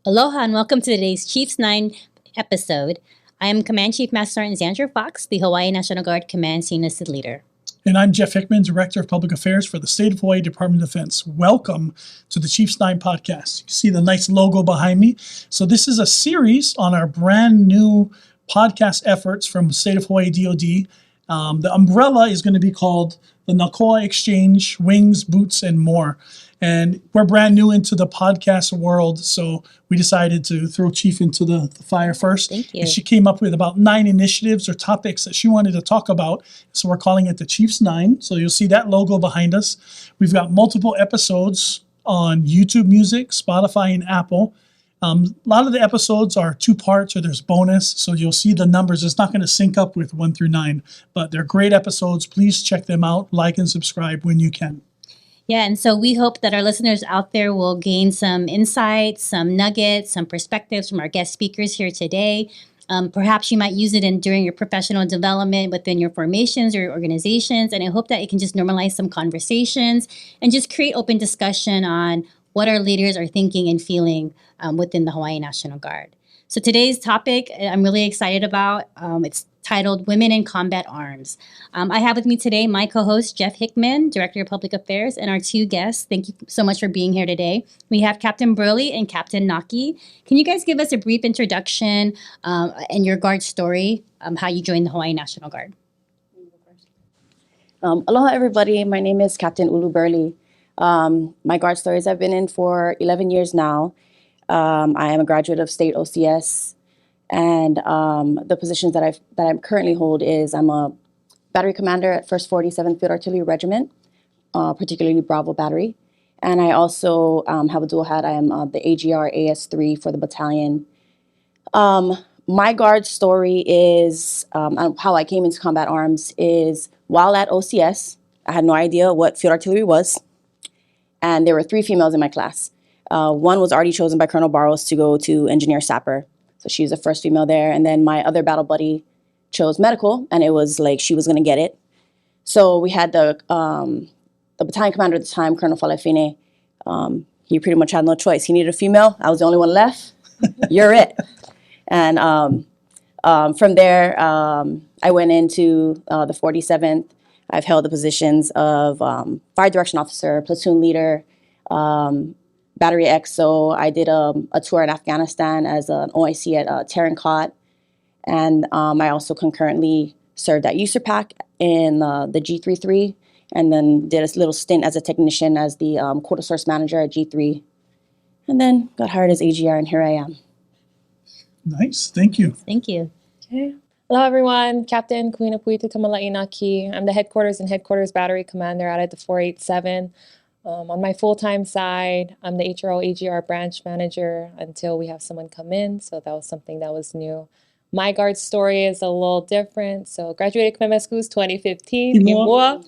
Aloha and welcome to today's Chiefs 9 episode. I am Command Chief Master Sergeant Xandra Fox, the Hawaii National Guard Command Senior Enlisted Leader. And I'm Jeff Hickman, Director of Public Affairs for the State of Hawaii Department of Defense. Welcome to the Chiefs 9 podcast. You see the nice logo behind me? So this is a series on our brand new podcast efforts from the State of Hawaii DoD. The umbrella is going to be called the Nakoa Exchange, Wings, Boots, and More. And we're brand new into the podcast world, so we decided to throw Chief into the fire first. Thank you. And she came up with about 9 initiatives or topics that she wanted to talk about. So we're calling it the Chiefs 9. So you'll see that logo behind us. We've got multiple episodes on YouTube Music, Spotify, and Apple. A lot of the episodes are 2 parts or there's bonus, so you'll see the numbers. It's not going to sync up with 1 through 9, but they're great episodes. Please check them out, like and subscribe when you can. Yeah, and so we hope that our listeners out there will gain some insights, some nuggets, some perspectives from our guest speakers here today. Perhaps you might use it during your professional development within your formations or your organizations, and I hope that it can just normalize some conversations and just create open discussion on what our leaders are thinking and feeling within the Hawaii National Guard. So today's topic I'm really excited about. It's titled Women in Combat Arms. I have with me today my co-host, Jeff Hickman, Director of Public Affairs, and our 2 guests. Thank you so much for being here today. We have Captain Burly and Captain Naki. Can you guys give us a brief introduction and your Guard story, how you joined the Hawaii National Guard? Aloha, everybody. My name is Captain Burly. My Guard stories I've been in for 11 years now. I am a graduate of State OCS. And the positions that I currently hold is I'm a battery commander at 1st 47th Field Artillery Regiment, particularly Bravo Battery. And I also have a dual hat. I am the AGR AS3 for the battalion. My Guard story is, how I came into combat arms is while at OCS, I had no idea what field artillery was. And there were 3 females in my class. One was already chosen by Colonel Barros to go to engineer sapper. So she was the first female there. And then my other battle buddy chose medical, and it was like she was going to get it. So we had the battalion commander at the time, Colonel Falefine. He pretty much had no choice. He needed a female. I was the only one left. You're it. And from there, I went into the 47th. I've held the positions of fire direction officer, platoon leader, Battery XO. I did a tour in Afghanistan as an OIC at Tarankot. And I also concurrently served at USERPAC in the G33, and then did a little stint as a technician as the quota source manager at G3. And then got hired as AGR, and here I am. Nice. Thank you. Thank you. Okay. Hello, everyone. Captain Kuhinapuitetamalai Naki. I'm the headquarters battery commander out at the 487. On my full-time side, I'm the HRO AGR branch manager until we have someone come in. So that was something that was new. My Guard story is a little different. So graduated Khmer Schools 2015. Imua.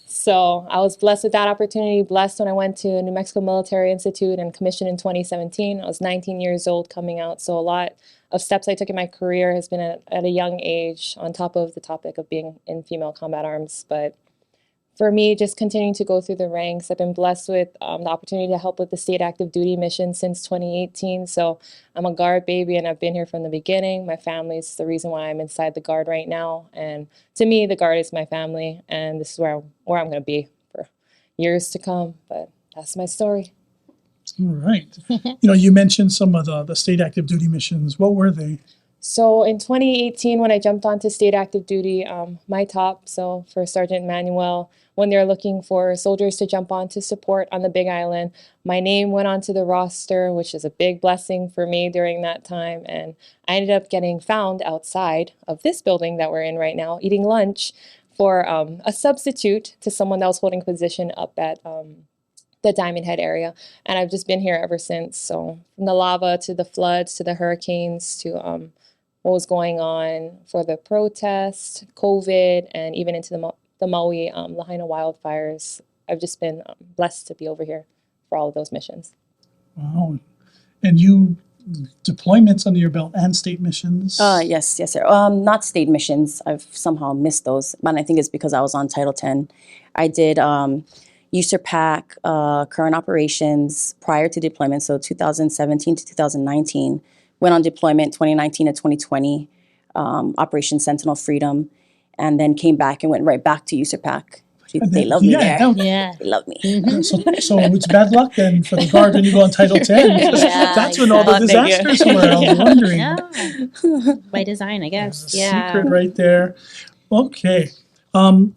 So I was blessed with that opportunity. Blessed when I went to New Mexico Military Institute and commissioned in 2017. I was 19 years old coming out. So a lot of steps I took in my career has been at a young age, on top of the topic of being in female combat arms. But for me, just continuing to go through the ranks, I've been blessed with the opportunity to help with the state active duty mission since 2018. So I'm a Guard baby, and I've been here from the beginning. My family's the reason why I'm inside the Guard right now. And to me, the Guard is my family, and this is where I'm going to be for years to come. But that's my story. All right. You mentioned some of the state active duty missions. What were they? So in 2018, when I jumped onto state active duty, my top, so for Sergeant Manuel, when they're looking for soldiers to jump on to support on the Big Island, my name went onto the roster, which is a big blessing for me during that time. And I ended up getting found outside of this building that we're in right now, eating lunch for a substitute to someone that was holding a position up at the Diamond Head area. And I've just been here ever since. So from the lava to the floods to the hurricanes to what was going on for the protest, COVID, and even into the Maui Lahaina wildfires. I've just been blessed to be over here for all of those missions. Wow. And you deployments under your belt and state missions? Yes, sir. Not state missions. I've somehow missed those, but I think it's because I was on Title 10. I did USERPAC, current operations prior to deployment, so 2017 to 2019. Went on deployment 2019 to 2020, Operation Sentinel Freedom, and then came back and went right back to USERPAC. They love me there. no. Yeah. They love me. So it's bad luck then for the Guard when you go on Title 10. Yeah, That's when all the exactly. disasters were. I was wondering. Yeah. By design, I guess. There's a Yeah. secret right there. Okay.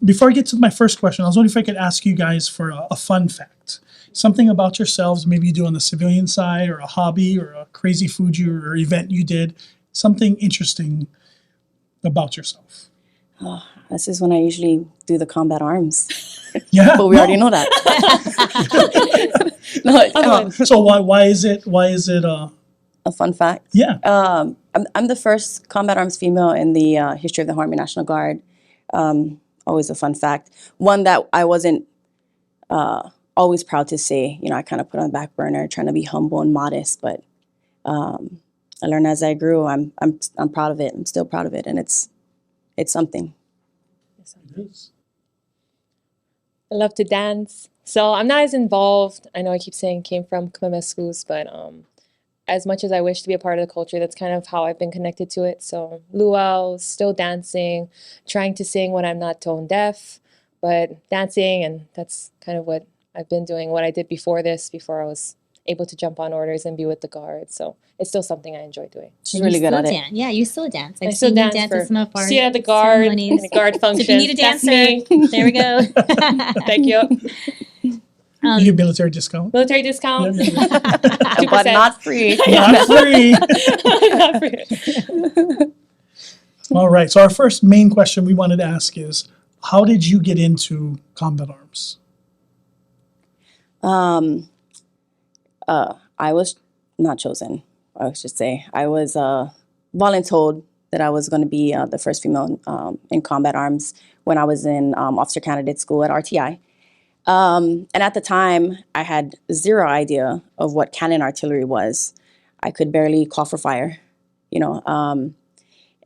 Before I get to my first question, I was wondering if I could ask you guys for a fun fact. Something about yourselves, maybe you do on the civilian side, or a hobby, or a crazy food or event you did. Something interesting about yourself. This is when I usually do the combat arms, Yeah. but we already know that. No, So why is it a fun fact. yeah. I'm the first combat arms female in the history of the Army National Guard. Always a fun fact. One that I wasn't always proud to say. You know, I kind of put on the back burner, trying to be humble and modest. But I learned as I grew. I'm proud of it. I'm still proud of it, and it's something. I love to dance. So I'm not as involved. I know I keep saying came from Khmer schools, but as much as I wish to be a part of the culture, that's kind of how I've been connected to it. So luau, still dancing, trying to sing when I'm not tone deaf, but dancing, and that's kind of what I've been doing, what I did before this, before I was able to jump on orders and be with the Guard. So it's still something I enjoy doing. She's really good at it. Yeah, you still dance. I I've still seen you dance dance for at some of our see at the Guard, ceremonies. the Guard So functions. if you need a That's dancer, me. there we go. Thank you. You get military discount. Military discount. Yeah. But not free. Not free. Not free. All right. So our first main question we wanted to ask is, how did you get into combat arms? I was not chosen, I should say. I was voluntold that I was going to be the first female in combat arms when I was in officer candidate school at RTI. And at the time, I had zero idea of what cannon artillery was. I could barely call for fire, you know.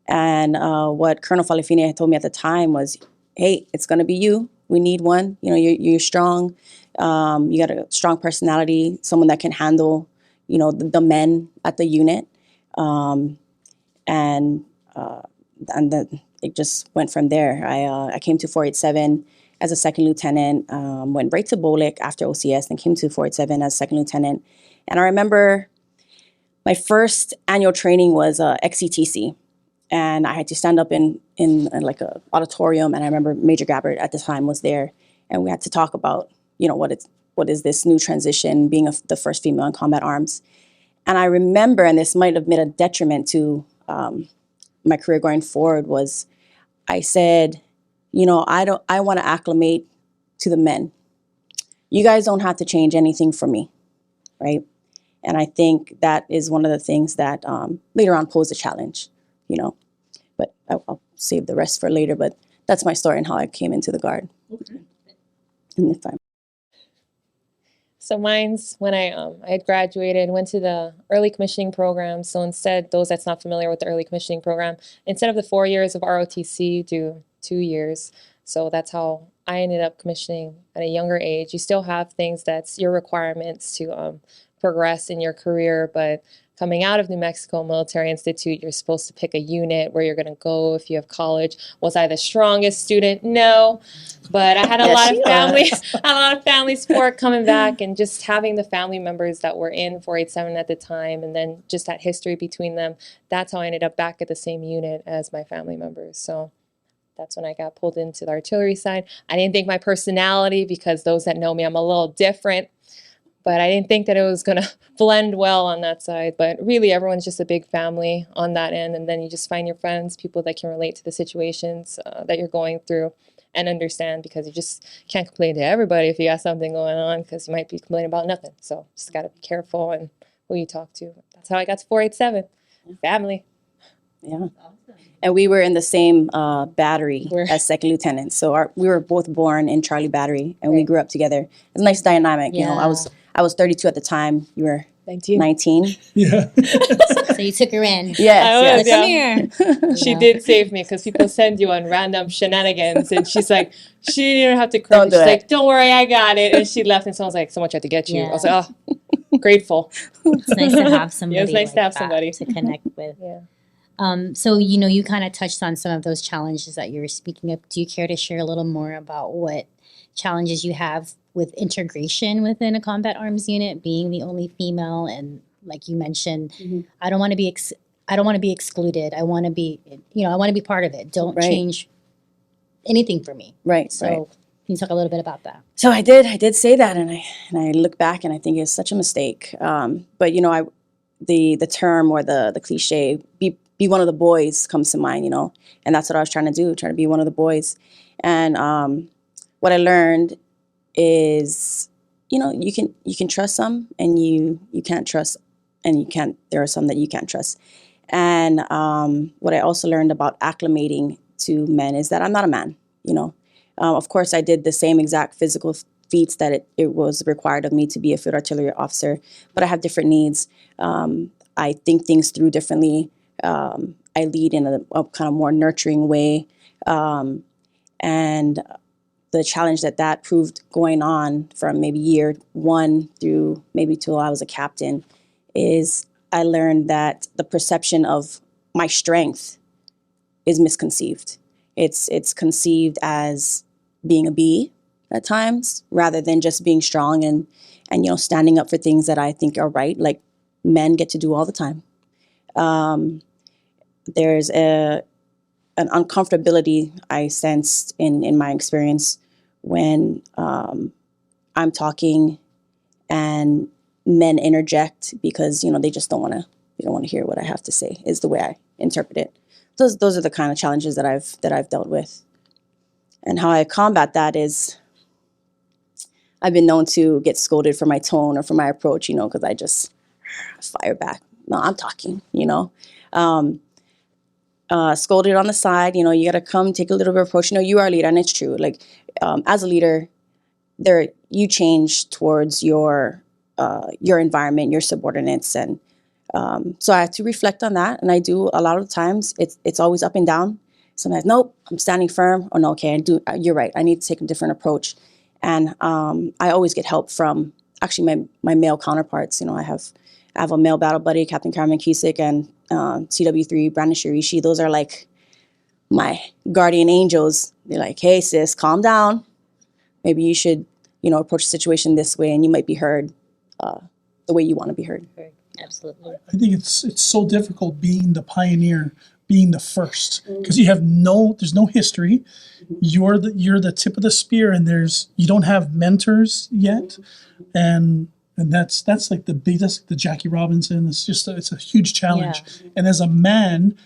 And what Colonel Falafine had told me at the time was, hey, it's going to be you. We need one. You know, you're strong. You got a strong personality, someone that can handle, you know, the men at the unit. And then it just went from there. I came to 487 as a second lieutenant, went right to BOLIC after OCS, then came to 487 as second lieutenant. And I remember my first annual training was XCTC. And I had to stand up in like a auditorium, and I remember Major Gabbard at the time was there, and we had to talk about, you know, what is this new transition, being the first female in combat arms. And I remember, and this might have been a detriment to my career going forward, was I said, you know, I want to acclimate to the men. You guys don't have to change anything for me, right? And I think that is one of the things that later on posed a challenge, you know. But I'll save the rest for later. But that's my story and how I came into the Guard. Okay. And if I'm So mine's when I had graduated, went to the early commissioning program. So instead, those that's not familiar with the early commissioning program, instead of the 4 years of ROTC, do 2 years. So that's how I ended up commissioning at a younger age. You still have things that's your requirements to progress in your career, but coming out of New Mexico Military Institute, you're supposed to pick a unit where you're going to go if you have college. Was I the strongest student? No, but I had a lot of family support coming back, and just having the family members that were in 487 at the time, and then just that history between them. That's how I ended up back at the same unit as my family members. So that's when I got pulled into the artillery side. I didn't think my personality, because those that know me, I'm a little different. But I didn't think that it was going to blend well on that side. But really, everyone's just a big family on that end. And then you just find your friends, people that can relate to the situations that you're going through and understand, because you just can't complain to everybody if you got something going on, because you might be complaining about nothing. So just got to be careful and who you talk to. That's how I got to 487. Family. Yeah. And we were in the same battery as second lieutenants. So we were both born in Charlie Battery, and we grew up together. It's a nice dynamic. You know, I was 32 at the time. You were 19. Yeah. So you took her in. Yes, was, Come yeah. here. She Yeah. did save me because people send you on random shenanigans, and she's like, she didn't have to cry. Don't do She's it. like, don't worry, I got it. And she left, and someone's like, someone tried to get you. I was like, oh, grateful. It's nice to have somebody. Yeah, it's nice like to have that somebody. to connect with. Yeah. So you kind of touched on some of those challenges that you were speaking of. Do you care to share a little more about what challenges you have with integration within a combat arms unit, being the only female, and like you mentioned, I don't want to be I don't want to be excluded. I want to be, I want to be part of it. Don't Right. change anything for me. Right. So right. can you talk a little bit about that? So I did say that, and I look back and I think it's such a mistake. But the term or the cliche, be one of the boys, comes to mind, and that's what I was trying to do, trying to be one of the boys. And what I learned is, you can trust some, and you can't trust, and you can't. There are some that you can't trust. And what I also learned about acclimating to men is that I'm not a man. Of course, I did the same exact physical feats that it was required of me to be a field artillery officer, but I have different needs. I think things through differently. I lead in a kind of more nurturing way. And the challenge that proved going on from maybe year 1 through maybe till I was a captain is I learned that the perception of my strength is misconceived. It's conceived as being a bee at times, rather than just being strong and standing up for things that I think are right, like men get to do all the time. There's an uncomfortability I sensed in my experience when I'm talking and men interject because they just don't want to hear what I have to say, is the way I interpret it. Those are the kind of challenges that I've dealt with. And how I combat that is I've been known to get scolded for my tone or for my approach, because I just fire back. No, I'm talking, scolded on the side, you got to come take a little bit of approach. You are a leader, and it's true. Like, as a leader, you change towards your environment, your subordinates. And so I have to reflect on that. And I do a lot of the times. It's always up and down. Sometimes, nope, I'm standing firm. Or no, okay, you're right. I need to take a different approach. And I always get help from actually my male counterparts. I have a male battle buddy, Captain Cameron Cusick, and CW3 Brandon Shirishi. Those are like my guardian angels. They're like, hey, sis, calm down. Maybe you should, approach the situation this way, and you might be heard the way you want to be heard. Absolutely. I think it's so difficult being the pioneer, being the first, because there's no history. You're the tip of the spear, and you don't have mentors yet, and that's like that's like the Jackie Robinson. It's a huge challenge. Yeah. And as a man,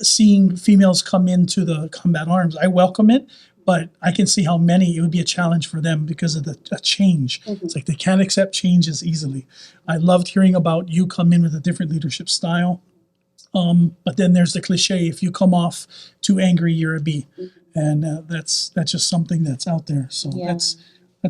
seeing females come into the combat arms, I welcome it. But I can see how it would be a challenge for them because of the change. It's like they can't accept changes easily. I loved hearing about you come in with a different leadership style. But then there's the cliche, if you come off too angry, you're a bee. And that's just something that's out there. So that's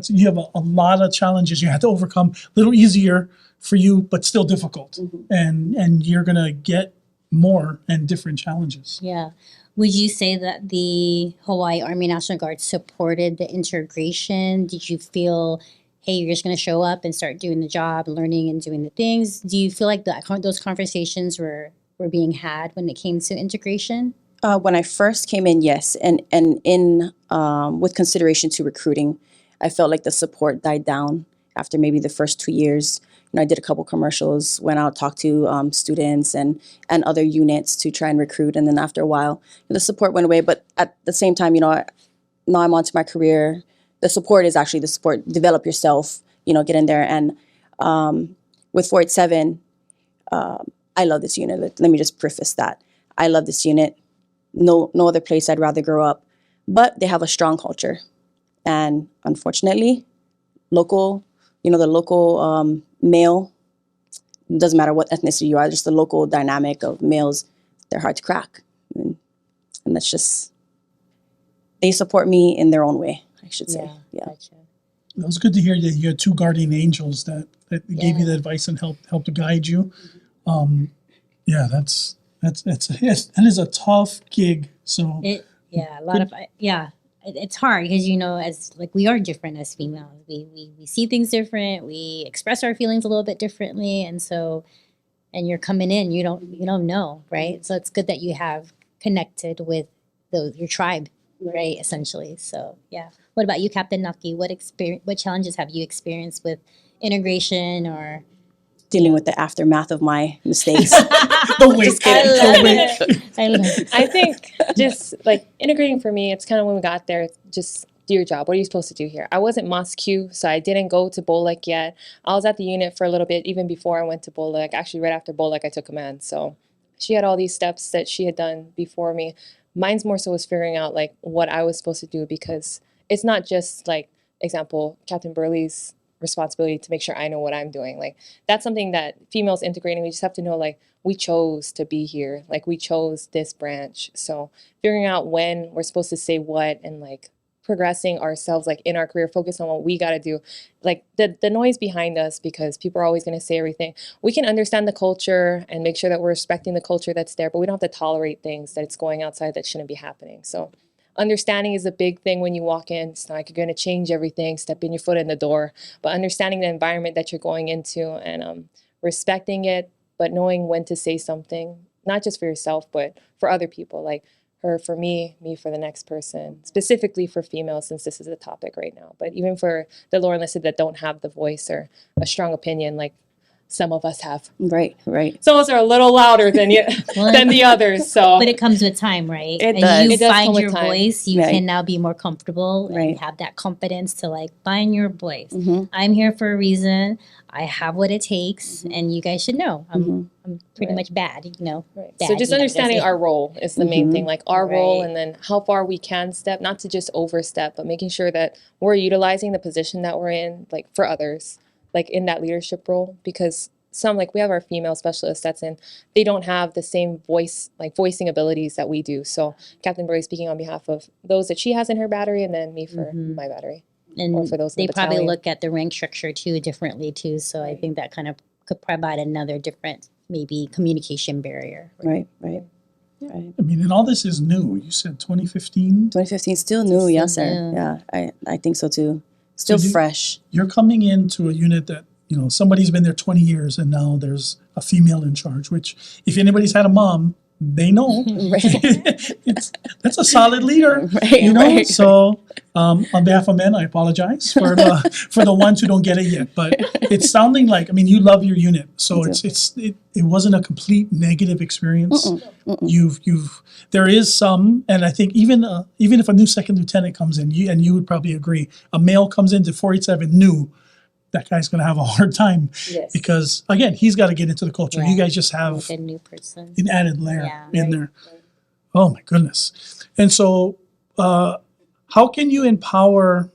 you have a lot of challenges you have to overcome. A little easier for you, but still difficult. And you're going to get more and different challenges. Yeah. Would you say that the Hawaii Army National Guard supported the integration? Did you feel, hey, you're just going to show up and start doing the job, learning and doing the things? Do you feel like those conversations were being had when it came to integration? When I first came in, yes. And in with consideration to recruiting, I felt like the support died down after maybe the first 2 years. I did a couple commercials, went out, talked to students and other units to try and recruit. And then after a while, the support went away. But at the same time, now I'm on to my career. The support is actually the support. Develop yourself, get in there. And with 487, I love this unit. Let me just preface that. I love this unit. No other place I'd rather grow up. But they have a strong culture. And unfortunately, the local male, doesn't matter what ethnicity you are, just the local dynamic of males, they're hard to crack. And that's just, they support me in their own way, I should say. Yeah. Gotcha. It was good to hear that you had two guardian angels that gave you Yeah. the advice and helped to guide you. Yeah, that is a tough gig. So A lot of it's hard because as like we are different as females, we see things different, we express our feelings a little bit differently, and so you're coming in, you don't know, right? So it's good that you have connected with your tribe, right? Essentially. So yeah. What about you, Captain Naki? What challenges have you experienced with integration or Dealing with the aftermath of my mistakes. the weight, the weight. I love it. I think just like integrating for me, it's kind of when we got there, just do your job. What are you supposed to do here? I wasn't MOSQ, so I didn't go to BOLEC yet. I was at the unit for a little bit, even before I went to BOLEC. Actually, right after BOLEC, I took command. So she had all these steps that she had done before me. Mine's more so was figuring out like what I was supposed to do, because it's not just like, example, Captain Burley's responsibility to make sure I know what I'm doing. Like that's something that females integrating, we just have to know, like, we chose to be here, like we chose this branch. So figuring out when we're supposed to say what, and like progressing ourselves like in our career, focus on what we got to do, like the noise behind us, because people are always going to say everything. We can understand the culture and make sure that we're respecting the culture that's there, but we don't have to tolerate things that's going outside that shouldn't be happening. So understanding is a big thing when you walk in. It's not like you're going to change everything, step in your foot in the door, but understanding the environment that you're going into and respecting it, but knowing when to say something, not just for yourself, but for other people, like her for me, me for the next person, specifically for females, since this is a topic right now, but even for the lower enlisted that don't have the voice or a strong opinion, like some of us have. Right. Some of us are a little louder than than the others. So, But it comes with time, right? It and does. you It does find come with your time. voice, you Right. can now be more comfortable Right. and have that confidence to like find your voice. Mm-hmm. I'm here for a reason. I have what it takes, and you guys should know I'm pretty Right. much bad, right. Bad, So just understanding just- our role is the main thing, like our role, Right. and then how far we can step, not to just overstep, but making sure that we're utilizing the position that we're in, like for others, like in that leadership role, because some, like we have our female specialists that's in, they don't have the same voice, like voicing abilities that we do. So Captain Burry speaking on behalf of those that she has in her battery, and then me for my battery. and or for those in they the probably battalion. look at the rank structure too differently too. So I think that kind of could provide another different maybe communication barrier. Right. I mean, and all this is new. You said 2015. 2015 still new, Still yes, sir. new. Yeah, I think so too. Still So fresh. You're coming into a unit that, somebody's been there 20 years and now there's a female in charge, which if anybody's had a mom, they know. That's a solid leader, Right, right. So on behalf of men, I apologize for the ones who don't get it yet. But it's sounding like, I mean, you love your unit, so it wasn't a complete negative experience. There is some, and I think even if a new second lieutenant comes in, you would probably agree, a male comes into 487 new, that guy's going to have a hard time because again, he's got to get into the culture. Yeah. You guys just have Like a new person. an added layer Yeah. in there. Oh my goodness. And so how can you empower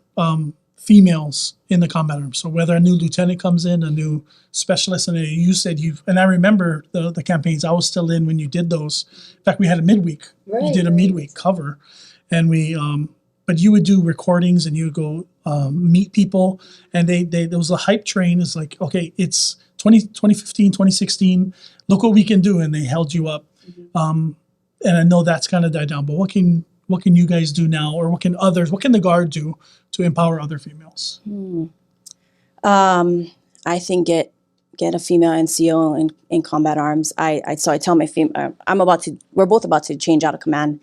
females in the combat arms? So whether a new lieutenant comes in, a new specialist, and you said and I remember the campaigns, I was still in when you did those. In fact, we had a midweek. You did a midweek cover, and but you would do recordings and you would go meet people, and there was a hype train. It's like, okay, it's 2015, 2016, look what we can do, and they held you up. And I know that's kind of died down, but what can you guys do now, or what can the Guard do to empower other females? I think get a female NCO in combat arms. I tell my we're both about to change out of command,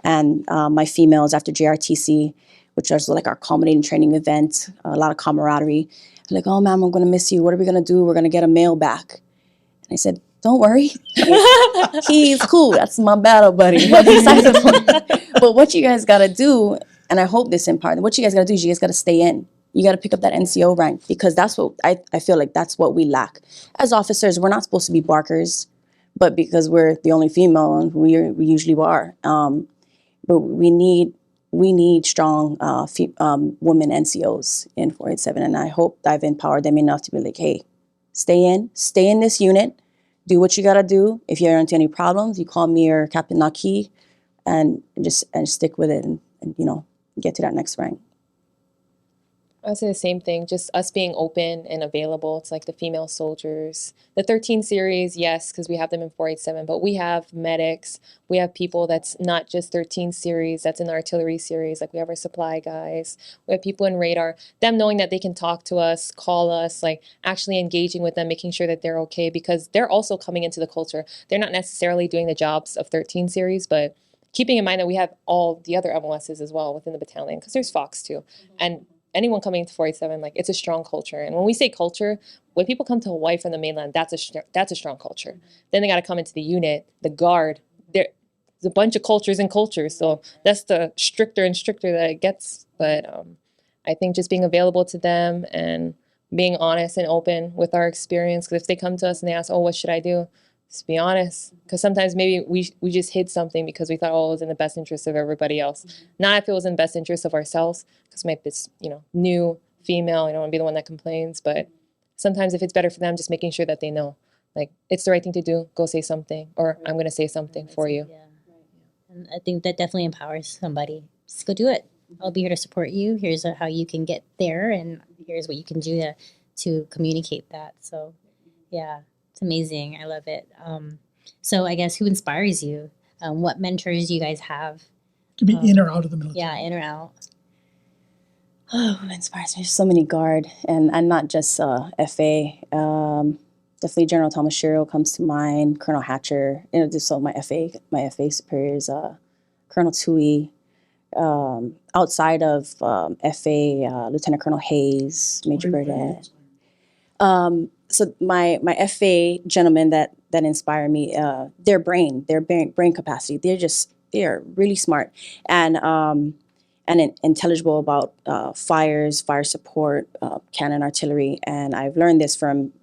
and my females after JRTC, which is like our culminating training event, a lot of camaraderie. They're like, oh ma'am, I'm gonna miss you. What are we gonna do? We're gonna get a male back. And I said, don't worry, he's cool. That's my battle buddy. But besides the point, but what you guys gotta do, and I hope this in part, what you guys gotta do is you guys gotta stay in. You got to pick up that NCO rank, because that's what I feel like that's what we lack. As officers, we're not supposed to be barkers, but because we're the only female, and we usually are. But we need strong women NCOs in 487, and I hope I've empowered them enough to be like, hey, stay in this unit, do what you got to do. If you run into any problems, you call me or Captain Naki, and stick with it, and get to that next rank. I would say the same thing, just us being open and available. It's like the female soldiers. The 13 series, yes, because we have them in 487, but we have medics. We have people that's not just 13 series, that's in the artillery series. Like we have our supply guys. We have people in radar. Them knowing that they can talk to us, call us, like actually engaging with them, making sure that they're okay, because they're also coming into the culture. They're not necessarily doing the jobs of 13 series, but keeping in mind that we have all the other MOSs as well within the battalion, because there's Fox too. And anyone coming to 487, like it's a strong culture. And when we say culture, when people come to Hawaii from the mainland, that's a strong culture. Then they got to come into the unit, the guard. There's a bunch of cultures and cultures, so that's the stricter and stricter that it gets. But I think just being available to them and being honest and open with our experience. Because if they come to us and they ask, "Oh, what should I do?" Just be honest, because sometimes maybe we just hid something because we thought, oh, it was in the best interest of everybody else. Not if it was in the best interest of ourselves, because maybe it's, new female, I don't want to be the one that complains, but sometimes if it's better for them, just making sure that they know, like, it's the right thing to do, go say something, or I'm going to say something for you. Yeah. And I think that definitely empowers somebody. Just go do it. I'll be here to support you. Here's how you can get there, and here's what you can do to communicate that. So, yeah. It's amazing. I love it. So I guess who inspires you? What mentors do you guys have? To be in or out of the military. Yeah, in or out. Oh, who inspires me? There's so many guard, and not just FA. Definitely General Tamashiro comes to mind. Colonel Hatcher. Just so my FA superiors. Colonel Tui. Outside of FA, Lieutenant Colonel Hayes, Major Burdett. So my FA gentlemen that inspire me, their brain capacity. They are really smart and intelligible about fire support, cannon artillery. And I've learned this from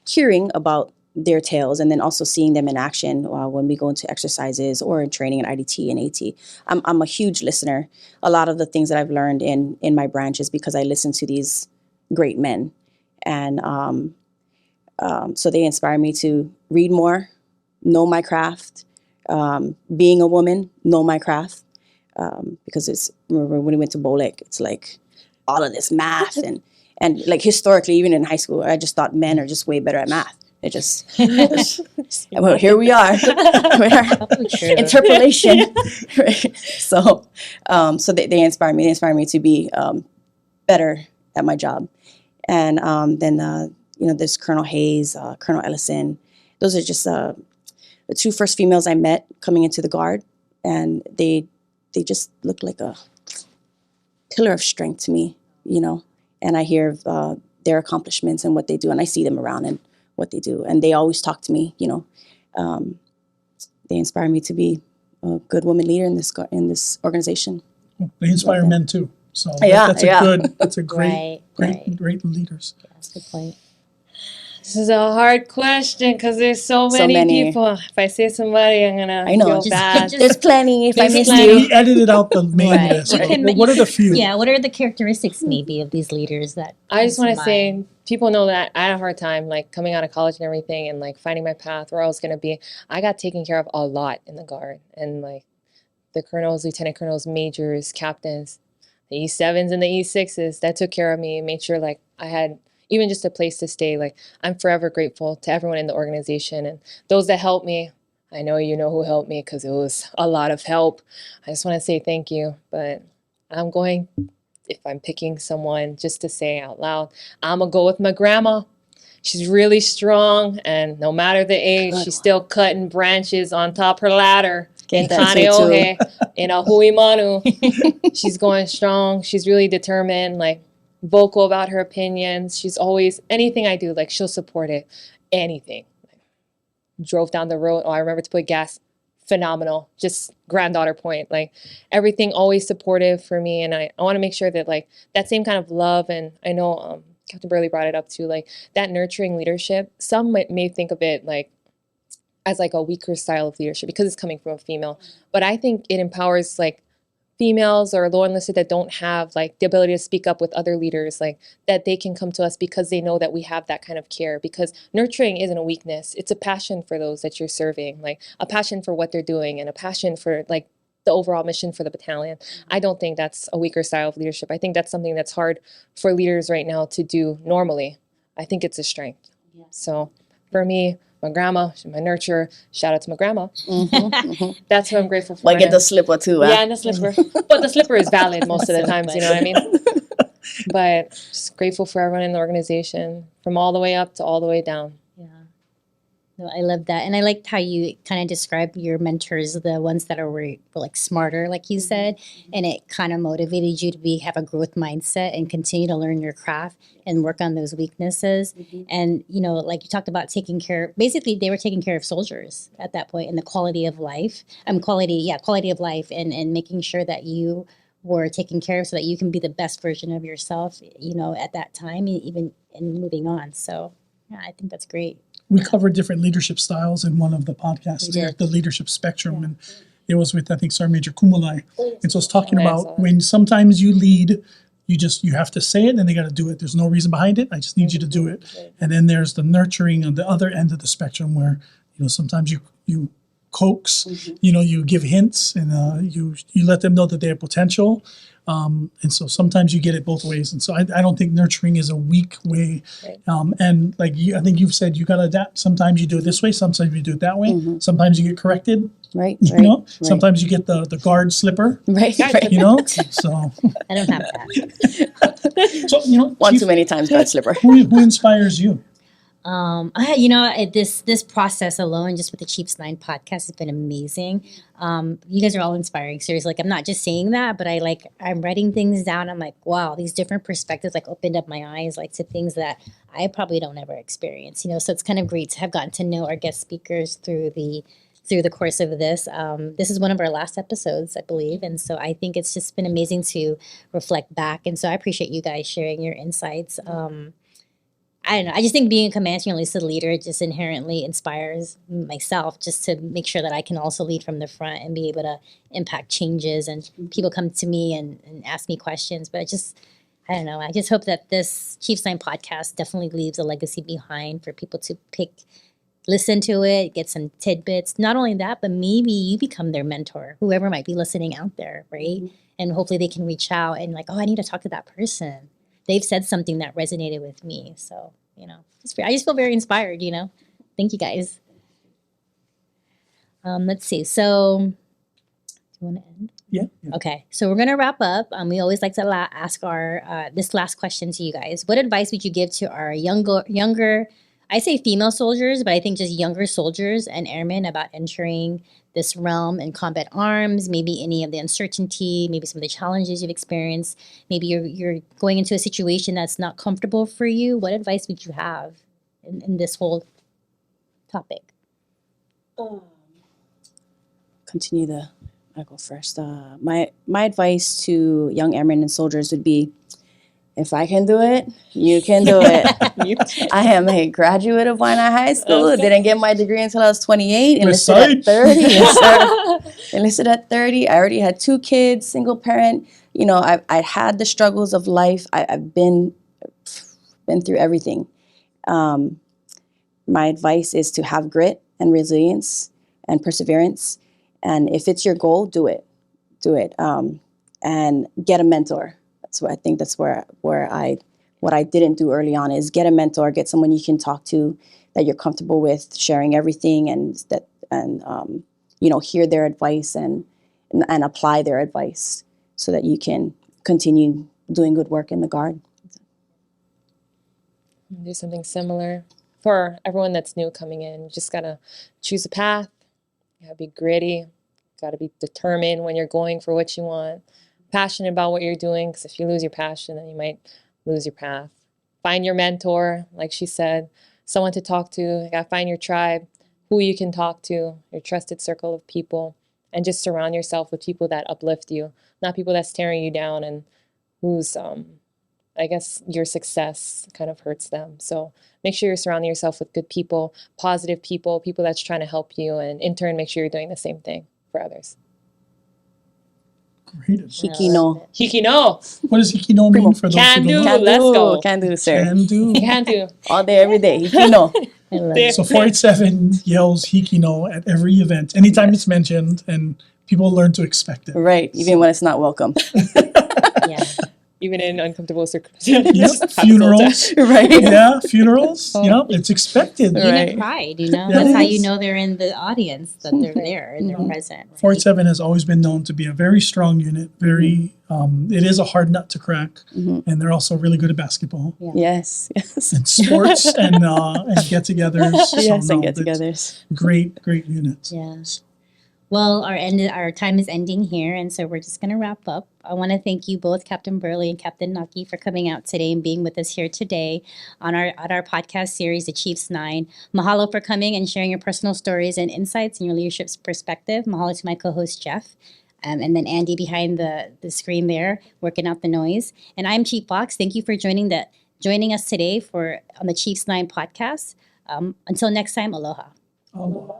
hearing about their tales and then also seeing them in action when we go into exercises or in training in IDT and AT. I'm a huge listener. A lot of the things that I've learned in my branch is because I listen to these great men. And so they inspire me to read more, know my craft, being a woman, know my craft, because remember when we went to BOLEC, it's like all of this math and like historically, even in high school, I just thought men are just way better at math. It just well, here we are with our interpolation. So they inspire me. They inspire me to be better at my job. And then there's Colonel Hayes, Colonel Ellison. Those are just the two first females I met coming into the Guard, and they just looked like a pillar of strength to me, And I hear of their accomplishments and what they do, and I see them around and what they do, and they always talk to me. They inspire me to be a good woman leader in this organization. They inspire men too. So that's a great leaders. Yeah, that's a good point. This is a hard question because there's so many people. If I say somebody, I'm gonna feel bad. There's plenty. If I missed We you, edited out the main list. What are the few? Yeah, what are the characteristics maybe of these leaders that? I just want to say, people know that I had a hard time, like coming out of college and everything, and like finding my path where I was gonna be. I got taken care of a lot in the Guard, and like the colonels, lieutenant colonels, majors, captains, the E7s and the E6s that took care of me and made sure like I had even just a place to stay. Like, I'm forever grateful to everyone in the organization and those that helped me. I know you know who helped me because it was a lot of help. I just want to say thank you. But if I'm picking someone just to say out loud, I'm going to go with my grandma. She's really strong, and no matter the age, she's still cutting branches on top her ladder. In Kaneohe, in a Huimanu. She's going strong. She's really determined, like, vocal about her opinions. She's always, anything I do, like, she'll support it. Anything. Drove down the road. Oh, I remember to put gas. Phenomenal. Just granddaughter point. Like, everything always supportive for me. And I want to make sure that, like, that same kind of love, and I know Captain Burly brought it up too, like, that nurturing leadership. Some may think of it, like, as like a weaker style of leadership because it's coming from a female. But I think it empowers like females or low enlisted that don't have like the ability to speak up with other leaders, like that they can come to us because they know that we have that kind of care, because nurturing isn't a weakness. It's a passion for those that you're serving, like a passion for what they're doing and a passion for like the overall mission for the battalion. I don't think that's a weaker style of leadership. I think that's something that's hard for leaders right now to do normally. I think it's a strength. So for me, my grandma, she's my nurturer. Shout out to my grandma. That's what I'm grateful for. Like get the slipper too. Yeah, and the slipper. But the slipper is valid most of the times, you know what I mean? But just grateful for everyone in the organization, from all the way up to all the way down. Yeah. No, I love that. And I liked how you kind of described your mentors, the ones that were like smarter, like you said, and it kind of motivated you to have a growth mindset and continue to learn your craft and work on those weaknesses. And, you know, like you talked about taking care, basically they were taking care of soldiers at that point and the quality of life, quality of life and making sure that you were taken care of so that you can be the best version of yourself, you know, at that time, even in moving on. So yeah, I think that's great. We covered different leadership styles in one of the podcasts, the leadership spectrum, and it was with, I think, Sergeant Major Kumalai. And so it's talking about when sometimes you lead, you have to say it and they got to do it. There's no reason behind it. I just need you to do it. And then there's the nurturing on the other end of the spectrum where, you know, sometimes you coax, you know, you give hints and you let them know that they have potential. And so sometimes you get it both ways. And so I don't think nurturing is a weak way. And like I think you've said, you got to adapt. Sometimes you do it this way. Sometimes you do it that way. Sometimes you get corrected. Right. You know, sometimes you get the guard slipper. Right. You know, so I don't have that. so you know, One Chief, too many times, guard slipper. who inspires you? You know, this process alone, just with the Chiefs 9 podcast, has been amazing. You guys are all inspiring. Seriously, like I'm not just saying that, but I'm writing things down. I'm like, wow, these different perspectives like opened up my eyes like to things that I probably don't ever experience. You know, so it's kind of great to have gotten to know our guest speakers through the course of this. This is one of our last episodes, I believe, and so I think it's just been amazing to reflect back. And so I appreciate you guys sharing your insights. I don't know. I just think being a command team leader just inherently inspires myself just to make sure that I can also lead from the front and be able to impact changes. And people come to me and ask me questions. But I don't know. I just hope that this Chiefs 9 podcast definitely leaves a legacy behind for people to listen to it, get some tidbits. Not only that, but maybe you become their mentor, whoever might be listening out there, right? And hopefully they can reach out and like, oh, I need to talk to that person. They've said something that resonated with me. So, you know, I just feel very inspired, you know. Thank you guys. Let's see. So, do you want to end? Yeah. Okay. So we're going to wrap up. We always like to ask our this last question to you guys. What advice would you give to our younger, I say female soldiers, but I think just younger soldiers and airmen about entering this realm in combat arms, maybe any of the uncertainty, maybe some of the challenges you've experienced, maybe you're going into a situation that's not comfortable for you. What advice would you have in this whole topic? I'll go first. My advice to young airmen and soldiers would be, if I can do it, you can do it. I am a graduate of Waianae High School. Okay. Didn't get my degree until I was 28. Enlisted at 30. Enlisted at 30. I already had 2 kids, single parent. You know, I had the struggles of life. I've been through everything. My advice is to have grit and resilience and perseverance. And if it's your goal, do it. Do it. And get a mentor. So I think that's where what I didn't do early on is get a mentor, get someone you can talk to that you're comfortable with sharing everything and you know, hear their advice and apply their advice so that you can continue doing good work in the Guard. Do something similar for everyone that's new coming in. You just gotta choose a path. You gotta be gritty. You gotta be determined when you're going for what you want. Passionate about what you're doing, because if you lose your passion, then you might lose your path. Find your mentor, like she said, someone to talk to. You gotta find your tribe, who you can talk to, your trusted circle of people, and just surround yourself with people that uplift you, not people that's tearing you down and whose, I guess, your success kind of hurts them. So make sure you're surrounding yourself with good people, positive people, people that's trying to help you, and in turn, make sure you're doing the same thing for others. Great. Hikino. Hikino. What does hikino mean for those Can who do. don't know? Let's go. Can do, sir. Can do. Can do. All day, every day. Hikino. So 487 yells hikino at every event, anytime it's mentioned, and people learn to expect it. Right, even when it's not welcome. Yeah. Even in uncomfortable circumstances. Yep, funerals. Right. Yeah, funerals. Yep, it's expected. Right. Unit pride, Yeah, that's how it you is. know they're in the audience, that they're there and they're present. Right? Fort 7 has always been known to be a very strong unit. Very, it is a hard nut to crack, and they're also really good at basketball Yes, yes. and sports and get-togethers. So, Yes, and no, get-togethers. Great units. Yeah. Well, our time is ending here, and so we're just going to wrap up. I want to thank you both, Captain Burly and Captain Naki, for coming out today and being with us here today on our podcast series, The Chiefs 9. Mahalo for coming and sharing your personal stories and insights and your leadership's perspective. Mahalo to my co-host, Jeff. And then Andy behind the screen there, working out the noise. And I'm Chief Fox. Thank you for joining us today on the Chiefs 9 podcast. Until next time, aloha. Aloha.